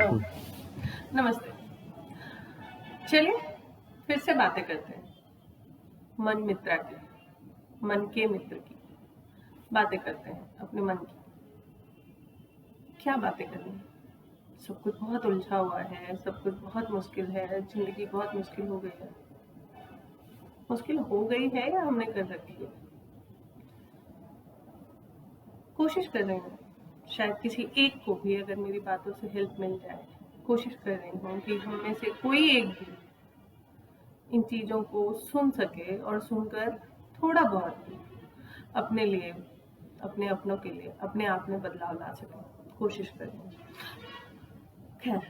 नमस्ते। चलिए फिर से बातें करते हैं मन मित्रा की, मन के मित्र की। बातें करते हैं अपने मन की। क्या बातें करनी है? सब कुछ बहुत उलझा हुआ है, सब कुछ बहुत मुश्किल है, जिंदगी बहुत मुश्किल हो गई है। मुश्किल हो गई है या हमने कर रखी है? कोशिश कर रही हूँ शायद किसी एक को भी अगर मेरी बातों से हेल्प मिल जाए। कोशिश कर रही हूँ कि हम में से कोई एक भी इन चीज़ों को सुन सके और सुनकर थोड़ा बहुत अपने लिए, अपने अपनों के लिए, अपने आप में बदलाव ला सके। कोशिश करें। खैर,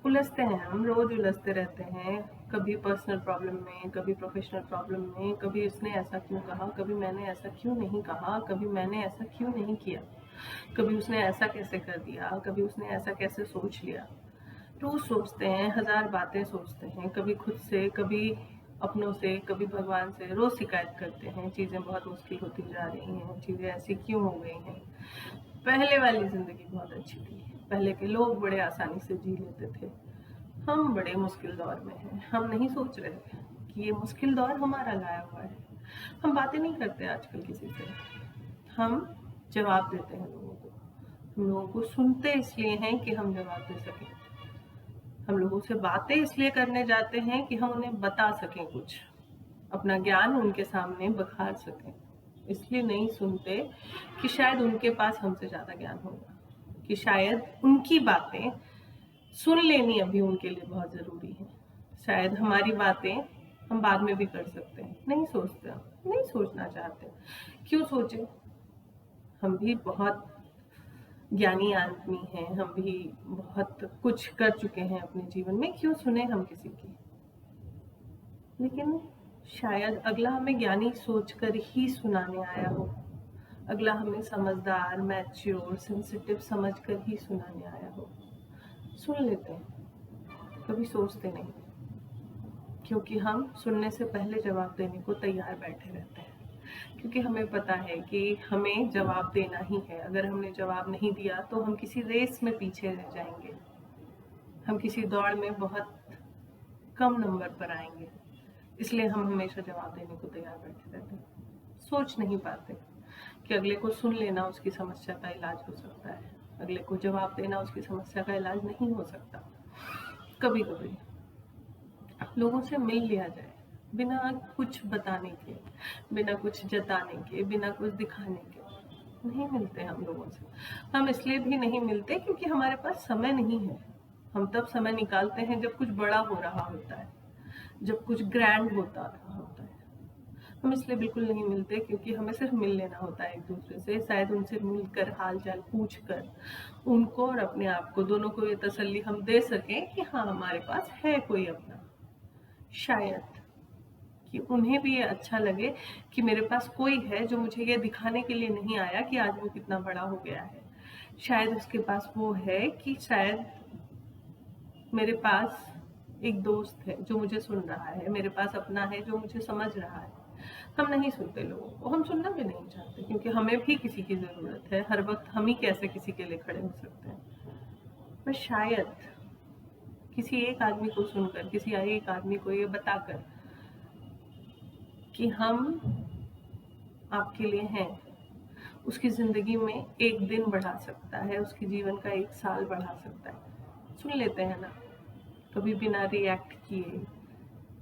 उलझते हैं हम, रोज उलझते रहते हैं, कभी पर्सनल प्रॉब्लम में, कभी प्रोफेशनल प्रॉब्लम में, कभी उसने ऐसा क्यों कहा, कभी मैंने ऐसा क्यों नहीं कहा, कभी मैंने ऐसा क्यों नहीं किया, कभी उसने ऐसा कैसे कर दिया, कभी उसने ऐसा कैसे सोच लिया। रोज सोचते हैं, हजार बातें सोचते हैं, कभी खुद से, कभी अपनों से, कभी भगवान से। रोज शिकायत करते हैं, चीजें बहुत मुश्किल होती जा रही हैं, चीजें ऐसी क्यों हो गई हैं। पहले वाली जिंदगी बहुत अच्छी थी, पहले के लोग बड़े आसानी से जी लेते थे, हम बड़े मुश्किल दौर में हैं। हम नहीं सोच रहे कि ये मुश्किल दौर हमारा लाया हुआ है। हम बातें नहीं करते आजकल किसी से, हम जवाब देते हैं लोगों को। हम लोगों को सुनते इसलिए हैं कि हम जवाब दे सकें। हम लोगों से बातें इसलिए करने जाते हैं कि हम उन्हें बता सकें, कुछ अपना ज्ञान उनके सामने बखार सकें। इसलिए नहीं सुनते कि शायद उनके पास हमसे ज्यादा ज्ञान होगा, कि शायद उनकी बातें सुन लेनी अभी उनके लिए बहुत जरूरी है। शायद हमारी बातें हम बाद में भी कर सकते हैं। नहीं सोचते, नहीं सोचना चाहते। क्यों सोचे? हम भी बहुत ज्ञानी आदमी हैं, हम भी बहुत कुछ कर चुके हैं अपने जीवन में। क्यों सुने हम किसी की? लेकिन शायद अगला हमें ज्ञानी सोचकर ही सुनाने आया हो, अगला हमें समझदार, मैच्योर, सेंसिटिव समझकर ही सुनाने आया हो। सुन लेते हैं, कभी सोचते नहीं, क्योंकि हम सुनने से पहले जवाब देने को तैयार बैठे रहते हैं। क्योंकि हमें पता है कि हमें जवाब देना ही है। अगर हमने जवाब नहीं दिया तो हम किसी रेस में पीछे रह जाएंगे, हम किसी दौड़ में बहुत कम नंबर पर आएंगे। इसलिए हम हमेशा जवाब देने को तैयार बैठे रहते हैं। सोच नहीं पाते कि अगले को सुन लेना उसकी समस्या का इलाज हो सकता है, अगले को जवाब देना उसकी समस्या का इलाज नहीं हो सकता। कभी कभी लोगों से मिल लिया जाए, बिना कुछ बताने के, बिना कुछ जताने के, बिना कुछ दिखाने के। नहीं मिलते हम लोगों से। हम इसलिए भी नहीं मिलते क्योंकि हमारे पास समय नहीं है। हम तब समय निकालते हैं जब कुछ बड़ा हो रहा होता है, जब कुछ ग्रैंड होता है। हम इसलिए बिल्कुल नहीं मिलते क्योंकि हमें सिर्फ मिल लेना होता है एक दूसरे से। शायद उनसे मिलकर, हाल चाल पूछ कर, उनको और अपने आप को, दोनों को ये तसल्ली हम दे सकें कि हाँ, हमारे पास है कोई अपना। शायद कि उन्हें भी ये अच्छा लगे कि मेरे पास कोई है जो मुझे ये दिखाने के लिए नहीं आया कि आज वो कितना बड़ा हो गया है। शायद उसके पास वो है कि शायद मेरे पास एक दोस्त है जो मुझे सुन रहा है, मेरे पास अपना है जो मुझे समझ रहा है। हम नहीं सुनते लोगों को, हम सुनना भी नहीं चाहते क्योंकि हमें भी किसी की जरूरत है। हर वक्त हम ही कैसे किसी के लिए खड़े हो सकते हैं। पर शायद किसी एक आदमी को सुनकर, किसी एक आदमी को ये बताकर कि हम आपके लिए हैं, उसकी जिंदगी में एक दिन बढ़ा सकता है, उसके जीवन का एक साल बढ़ा सकता है। सुन लेते हैं ना, कभी बिना रिएक्ट किए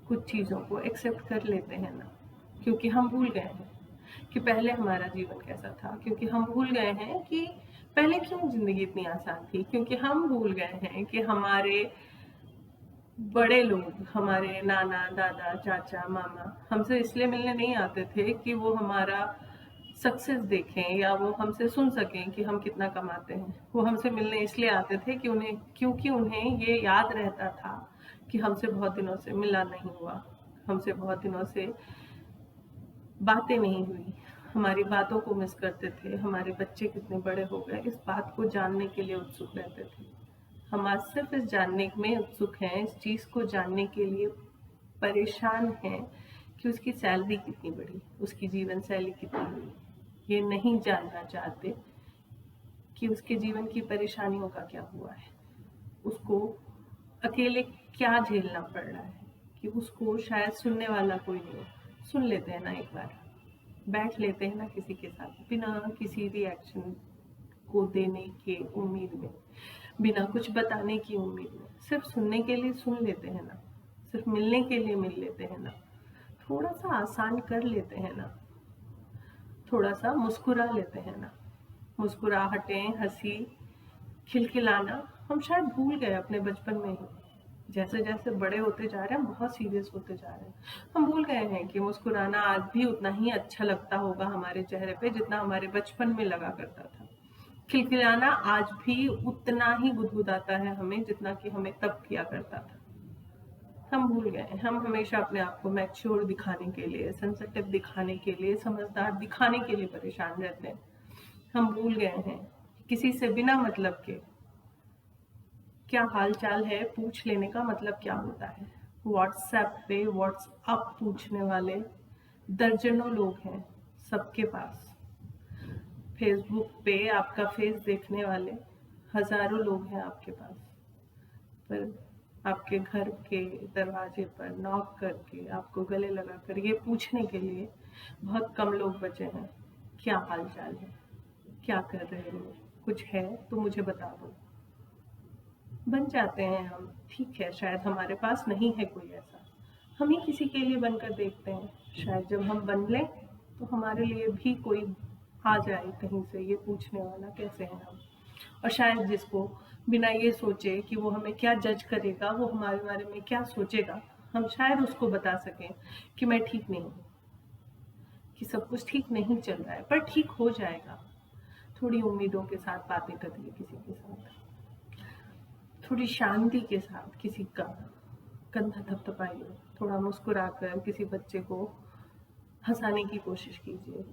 कुछ चीज़ों को एक्सेप्ट कर लेते हैं ना, क्योंकि हम भूल गए हैं कि पहले हमारा जीवन कैसा था, क्योंकि हम भूल गए हैं कि पहले क्यों जिंदगी इतनी आसान थी, क्योंकि हम भूल गए हैं कि हमारे बड़े लोग, हमारे नाना, दादा, चाचा, मामा हमसे इसलिए मिलने नहीं आते थे कि वो हमारा सक्सेस देखें या वो हमसे सुन सकें कि हम कितना कमाते हैं। वो हमसे मिलने इसलिए आते थे कि क्योंकि उन्हें ये याद रहता था कि हमसे बहुत दिनों से मिला नहीं हुआ, हमसे बहुत दिनों से बातें नहीं हुई, हमारी बातों को मिस करते थे। हमारे बच्चे कितने बड़े हो गए, इस बात को जानने के लिए उत्सुक रहते थे। हम आज सिर्फ इस जानने में उत्सुक हैं, इस चीज को जानने के लिए परेशान हैं कि उसकी सैलरी कितनी बढ़ी, उसकी जीवन शैली कितनी हुई। ये नहीं जानना चाहते कि उसके जीवन की परेशानियों का क्या हुआ है। उसको अकेले क्या झेलना पड़ रहा है, कि उसको शायद सुनने वाला कोई नहीं हो। सुन लेते हैं ना एक बार, बैठ लेते हैं ना किसी के साथ, बिना किसी रिएक्शन को देने के उम्मीद में, बिना कुछ बताने की उम्मीद में, सिर्फ सुनने के लिए सुन लेते हैं ना, सिर्फ मिलने के लिए मिल लेते हैं ना, थोड़ा सा आसान कर लेते हैं ना, थोड़ा सा मुस्कुरा लेते हैं ना। मुस्कुराहटें, हंसी, खिलखिलाना हम शायद भूल गए अपने बचपन में ही। जैसे जैसे बड़े होते जा रहे हैं, बहुत सीरियस होते जा रहे हैं, हम भूल गए हैं कि मुस्कुराना आज भी उतना ही अच्छा लगता होगा हमारे चेहरे पे जितना हमारे बचपन में लगा करता था। खिलखिलाना आज भी उतना ही गुदगुदाता है हमें जितना कि हमें तब किया करता था। हम भूल गए हैं। हम हमेशा अपने आप को मैच्योर दिखाने के लिए, सेंसिटिव दिखाने के लिए, समझदार दिखाने के लिए परेशान रहते हैं। हम भूल गए हैं किसी से बिना मतलब के क्या हाल चाल है पूछ लेने का मतलब क्या होता है। व्हाट्सएप पे व्हाट्सअप पूछने वाले दर्जनों लोग हैं सबके पास। फेसबुक पे आपका फेस देखने वाले हजारों लोग हैं आपके पास, पर आपके घर के दरवाजे पर नॉक करके आपको गले लगाकर ये पूछने के लिए बहुत कम लोग बचे हैं, क्या हाल चाल है, क्या कर रहे हो, कुछ है तो मुझे बता दो। बन जाते हैं हम, ठीक है, शायद हमारे पास नहीं है कोई ऐसा, हम ही किसी के लिए बनकर देखते हैं। शायद जब हम बन लें तो हमारे लिए भी कोई आ जाए कहीं से ये पूछने वाला कैसे हैं हम। और शायद जिसको बिना ये सोचे कि वो हमें क्या जज करेगा, वो हमारे बारे में क्या सोचेगा, हम शायद उसको बता सकें कि मैं ठीक नहीं हूँ, कि सब कुछ ठीक नहीं चल रहा है, पर ठीक हो जाएगा। थोड़ी उम्मीदों के साथ बातें करिए किसी के साथ, थोड़ी शांति के साथ किसी का कंधा थपथपाइए, थोड़ा मुस्कुराकर किसी बच्चे को हंसाने की कोशिश कीजिए,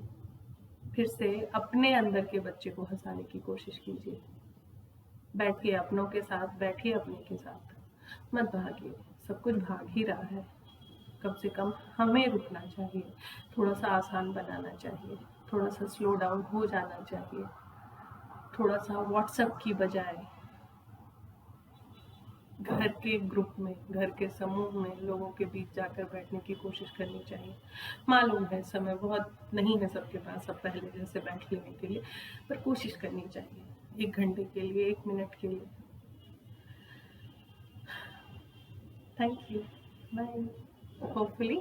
फिर से अपने अंदर के बच्चे को हंसाने की कोशिश कीजिए। बैठिए अपनों के साथ, बैठिए अपने के साथ, मत भागिए, सब कुछ भाग ही रहा है। कम से कम हमें रुकना चाहिए, थोड़ा सा आसान बनाना चाहिए, थोड़ा सा स्लो डाउन हो जाना चाहिए, थोड़ा सा व्हाट्सएप की बजाय घर के ग्रुप में, घर के समूह में लोगों के बीच जाकर बैठने की कोशिश करनी चाहिए। मालूम है समय बहुत नहीं है सबके पास अब पहले जैसे बैठ लेने के लिए, पर कोशिश करनी चाहिए 1 घंटे के लिए, 1 मिनट के लिए। Thank you, bye. होपफुली